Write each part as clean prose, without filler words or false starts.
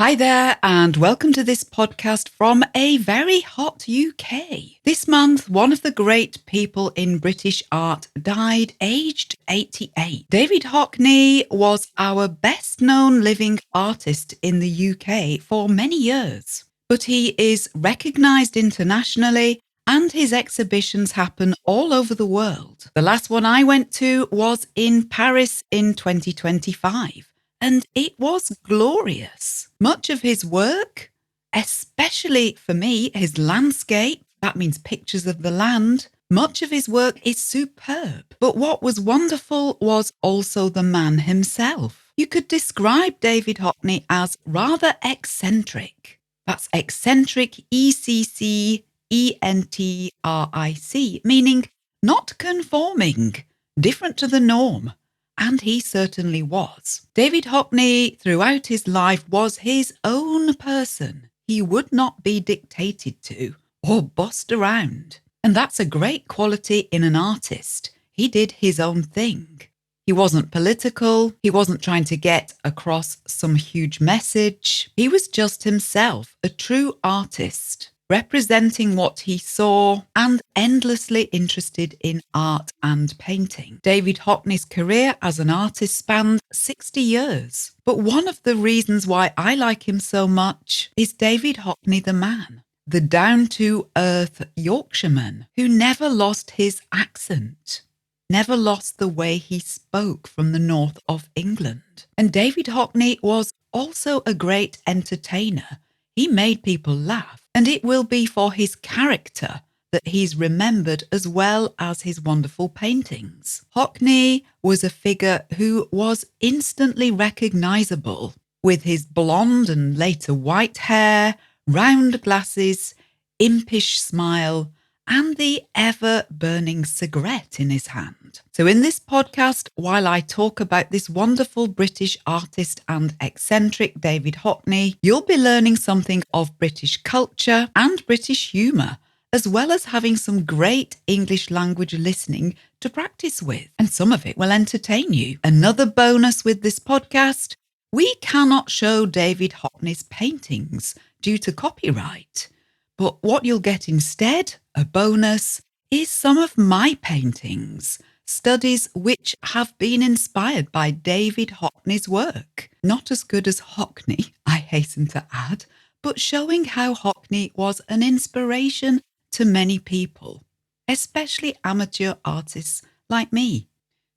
Hi there, and welcome to this podcast from a very hot UK. This month, one of the great people in British art died aged 88. David Hockney was our best known living artist in the UK for many years, but he is recognised internationally and his exhibitions happen all over the world. The last one I went to was in Paris in 2025. And it was glorious. Much of his work, especially for me, his landscape, that means pictures of the land, much of his work is superb. But what was wonderful was also the man himself. You could describe David Hockney as rather eccentric. That's eccentric, ECCENTRIC, meaning not conforming, different to the norm. And he certainly was. David Hockney, throughout his life, was his own person. He would not be dictated to or bossed around. And that's a great quality in an artist. He did his own thing. He wasn't political. He wasn't trying to get across some huge message. He was just himself, a true artist, representing what he saw and endlessly interested in art and painting. David Hockney's career as an artist spanned 60 years. But one of the reasons why I like him so much is David Hockney the man, the down-to-earth Yorkshireman who never lost his accent, never lost the way he spoke from the north of England. And David Hockney was also a great entertainer. He made people laugh. And it will be for his character that he's remembered as well as his wonderful paintings. Hockney was a figure who was instantly recognisable with his blonde and later white hair, round glasses, impish smile, and the ever-burning cigarette in his hand. So in this podcast, while I talk about this wonderful British artist and eccentric David Hockney, you'll be learning something of British culture and British humour, as well as having some great English language listening to practice with. And some of it will entertain you. Another bonus with this podcast, we cannot show David Hockney's paintings due to copyright. But what you'll get instead, a bonus, is some of my paintings, studies which have been inspired by David Hockney's work. Not as good as Hockney, I hasten to add, but showing how Hockney was an inspiration to many people, especially amateur artists like me.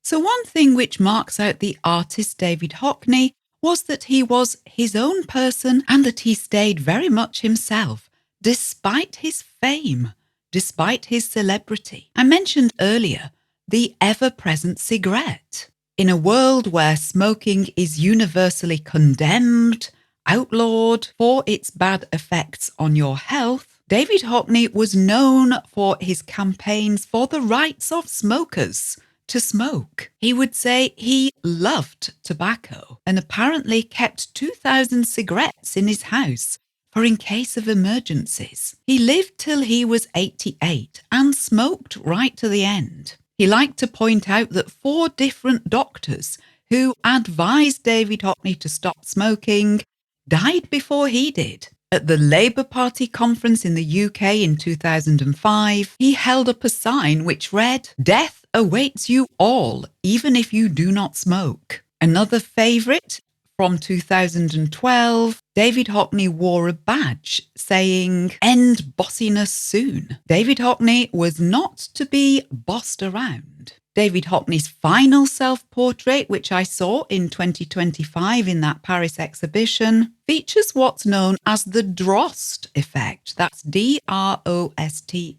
So one thing which marks out the artist David Hockney was that he was his own person and that he stayed very much himself, despite his fame, despite his celebrity. I mentioned earlier the ever-present cigarette. In a world where smoking is universally condemned, outlawed for its bad effects on your health, David Hockney was known for his campaigns for the rights of smokers to smoke. He would say he loved tobacco and apparently kept 2,000 cigarettes in his house for in case of emergencies. He lived till he was 88 and smoked right to the end. He liked to point out that 4 different doctors who advised David Hockney to stop smoking died before he did. At the Labour Party conference in the UK in 2005, he held up a sign which read, "Death awaits you all, even if you do not smoke." Another favourite from 2012, David Hockney wore a badge saying, "End bossiness soon." David Hockney was not to be bossed around. David Hockney's final self-portrait, which I saw in 2025 in that Paris exhibition, features what's known as the Droste effect. That's DROSTE,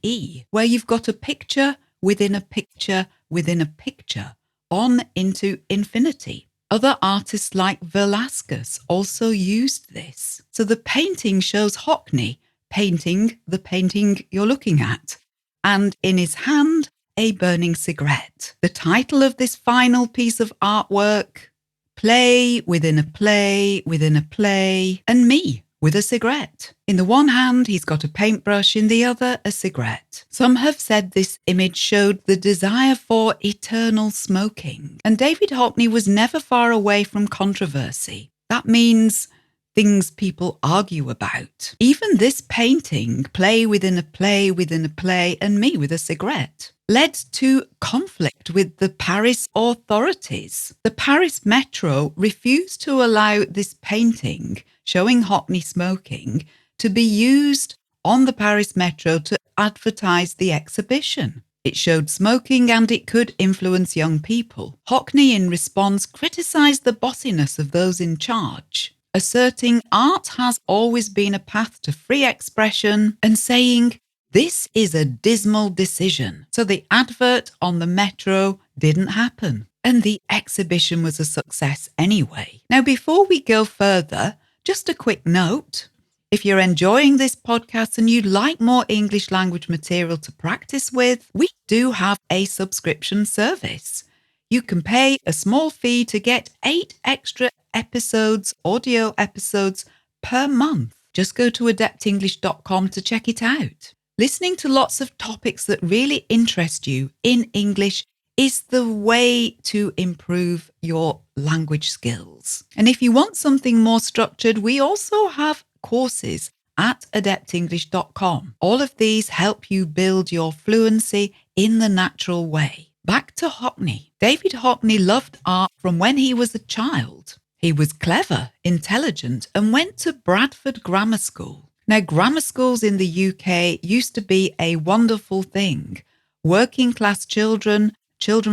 where you've got a picture within a picture within a picture on into infinity. Other artists like Velasquez also used this. So the painting shows Hockney painting the painting you're looking at, and in his hand, a burning cigarette. The title of this final piece of artwork, Play within a play within a play, and me with a cigarette. In the one hand, he's got a paintbrush, in the other, a cigarette. Some have said this image showed the desire for eternal smoking, and David Hockney was never far away from controversy. That means things people argue about. Even this painting, play within a play within a play, and me with a cigarette, led to conflict with the Paris authorities. The Paris Metro refused to allow this painting showing Hockney smoking to be used on the Paris Metro to advertise the exhibition. It showed smoking and it could influence young people. Hockney, in response, criticised the bossiness of those in charge, asserting art has always been a path to free expression and saying, "This is a dismal decision." So the advert on the Metro didn't happen, and the exhibition was a success anyway. Now, before we go further, just a quick note. If you're enjoying this podcast and you'd like more English language material to practice with, we do have a subscription service. You can pay a small fee to get 8 extra episodes, audio episodes per month. Just go to adeptenglish.com to check it out. Listening to lots of topics that really interest you in English is the way to improve your language skills. And if you want something more structured, we also have courses at adeptenglish.com. All of these help you build your fluency in the natural way. Back to Hockney. David Hockney loved art from when he was a child. He was clever, intelligent, and went to Bradford Grammar School. Now, grammar schools in the UK used to be a wonderful thing. Working class children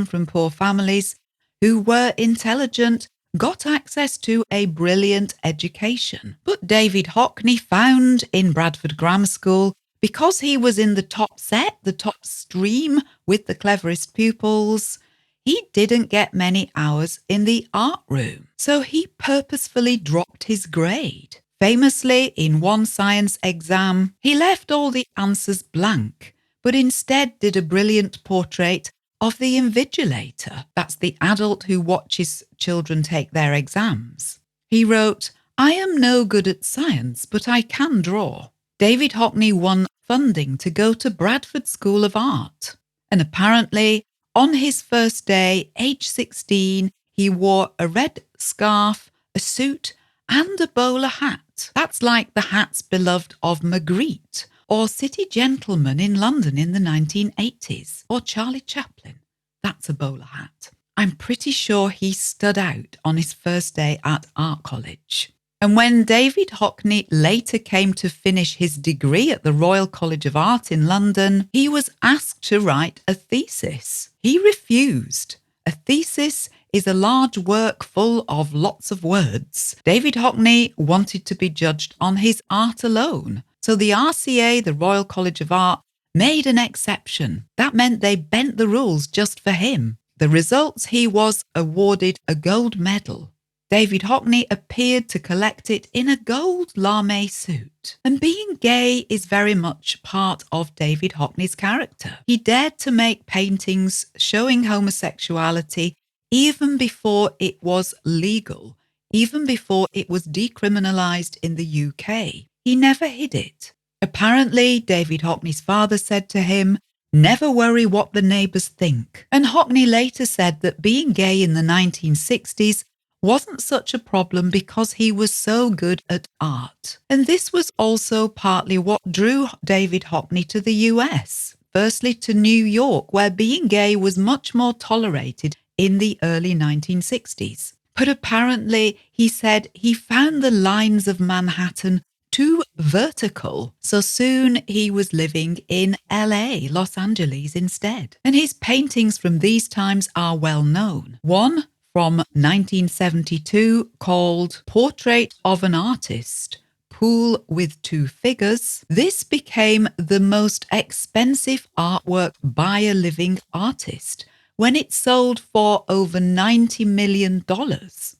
from poor families who were intelligent, got access to a brilliant education. But David Hockney found in Bradford Grammar School, because he was in the top set, the top stream with the cleverest pupils, he didn't get many hours in the art room. So he purposefully dropped his grade. Famously, in one science exam, he left all the answers blank, but instead did a brilliant portrait of the invigilator. That's the adult who watches children take their exams. He wrote, "I am no good at science, but I can draw." David Hockney won funding to go to Bradford School of Art. And apparently, on his first day, age 16, he wore a red scarf, a suit, and a bowler hat. That's like the hats beloved of Magritte, or City Gentleman in London in the 1980s, or Charlie Chaplin. That's a bowler hat. I'm pretty sure he stood out on his first day at art college. And when David Hockney later came to finish his degree at the Royal College of Art in London, he was asked to write a thesis. He refused. A thesis is a large work full of lots of words. David Hockney wanted to be judged on his art alone. So the RCA, the Royal College of Art, made an exception. That meant they bent the rules just for him. The results, he was awarded a gold medal. David Hockney appeared to collect it in a gold lame suit. And being gay is very much part of David Hockney's character. He dared to make paintings showing homosexuality even before it was legal, even before it was decriminalised in the UK. He never hid it. Apparently, David Hockney's father said to him, "Never worry what the neighbours think." And Hockney later said that being gay in the 1960s wasn't such a problem because he was so good at art. And this was also partly what drew David Hockney to the US. Firstly, to New York, where being gay was much more tolerated in the early 1960s. But apparently, he said he found the lines of Manhattan too vertical. So soon he was living in LA, Los Angeles instead. And his paintings from these times are well known. One from 1972 called Portrait of an Artist, Pool with Two Figures. This became the most expensive artwork by a living artist when it sold for over $90 million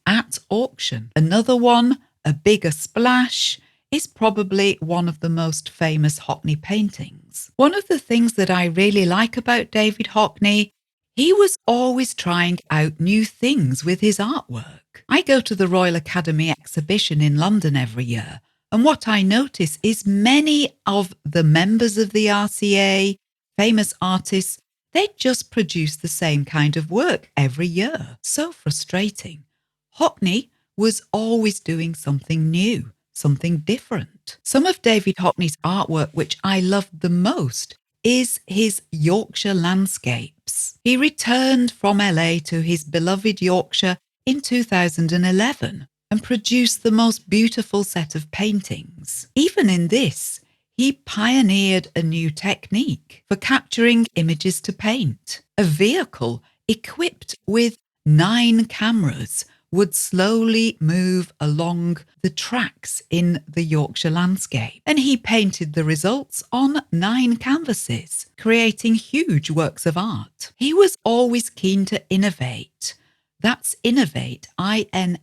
at auction. Another one, A Bigger Splash, is probably one of the most famous Hockney paintings. One of the things that I really like about David Hockney, he was always trying out new things with his artwork. I go to the Royal Academy exhibition in London every year, and what I notice is many of the members of the RCA, famous artists, they just produce the same kind of work every year. So frustrating. Hockney was always doing something new, something different. Some of David Hockney's artwork, which I loved the most, is his Yorkshire landscapes. He returned from LA to his beloved Yorkshire in 2011 and produced the most beautiful set of paintings. Even in this, he pioneered a new technique for capturing images to paint. A vehicle equipped with 9 cameras would slowly move along the tracks in the Yorkshire landscape. And he painted the results on 9 canvases, creating huge works of art. He was always keen to innovate. That's innovate, INNOVATE,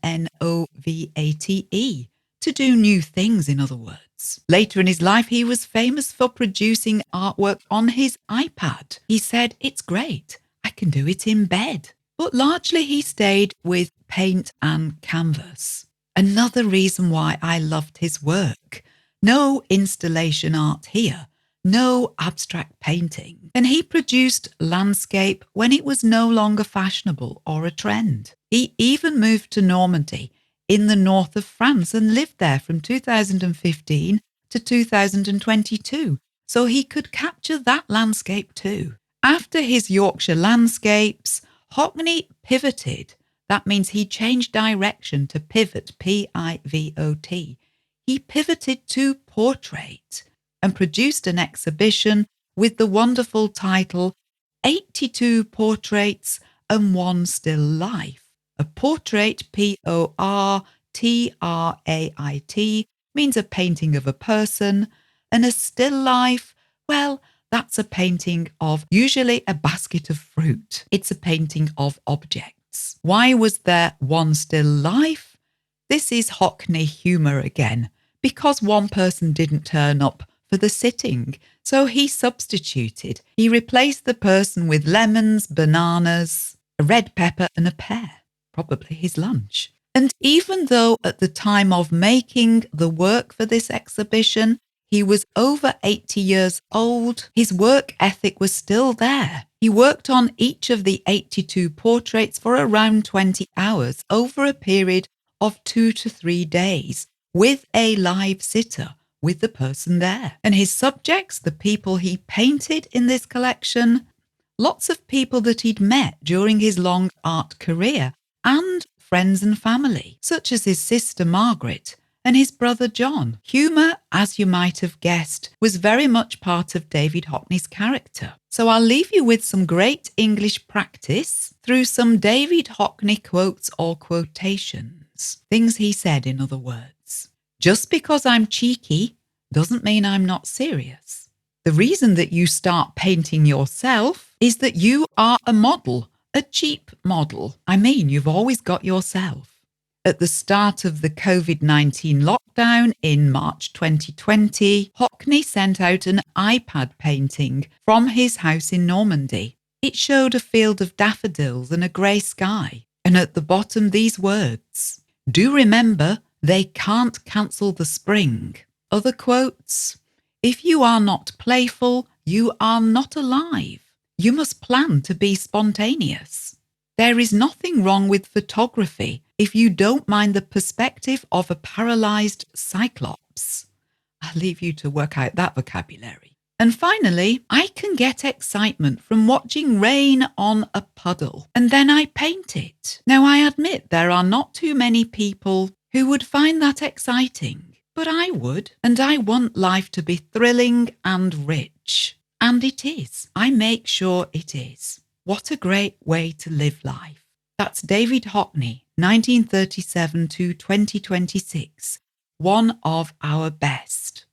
to do new things, in other words. Later in his life, he was famous for producing artwork on his iPad. He said, "It's great, I can do it in bed." But largely he stayed with paint and canvas. Another reason why I loved his work. No installation art here, no abstract painting. And he produced landscape when it was no longer fashionable or a trend. He even moved to Normandy in the north of France and lived there from 2015 to 2022, so he could capture that landscape too. After his Yorkshire landscapes, Hockney pivoted. That means he changed direction to pivot, P-I-V-O-T. He pivoted to portrait and produced an exhibition with the wonderful title 82 Portraits and One Still Life. A portrait, P-O-R-T-R-A-I-T, means a painting of a person, and a still life, well, that's a painting of usually a basket of fruit. It's a painting of objects. Why was there one still life? This is Hockney humour again, because one person didn't turn up for the sitting, so he substituted. He replaced the person with lemons, bananas, a red pepper and a pear, probably his lunch. And even though at the time of making the work for this exhibition, he was over 80 years old, his work ethic was still there. He worked on each of the 82 portraits for around 20 hours over a period of 2 to 3 days with a live sitter with the person there. And his subjects, the people he painted in this collection, lots of people that he'd met during his long art career and friends and family, such as his sister Margaret and his brother John. Humour, as you might have guessed, was very much part of David Hockney's character. So I'll leave you with some great English practice through some David Hockney quotes or quotations. Things he said, in other words. Just because I'm cheeky doesn't mean I'm not serious. The reason that you start painting yourself is that you are a model, a cheap model. I mean, you've always got yourself. At the start of the COVID-19 lockdown in March 2020, Hockney sent out an iPad painting from his house in Normandy. It showed a field of daffodils and a grey sky. And at the bottom, these words, "Do remember, they can't cancel the spring." Other quotes, "If you are not playful, you are not alive. You must plan to be spontaneous. There is nothing wrong with photography if you don't mind the perspective of a paralysed cyclops." I'll leave you to work out that vocabulary. And finally, I can get excitement from watching rain on a puddle, and then I paint it. Now, I admit there are not too many people who would find that exciting, but I would, and I want life to be thrilling and rich. And it is. I make sure it is. What a great way to live life. That's David Hockney, 1937 to 2026, one of our best.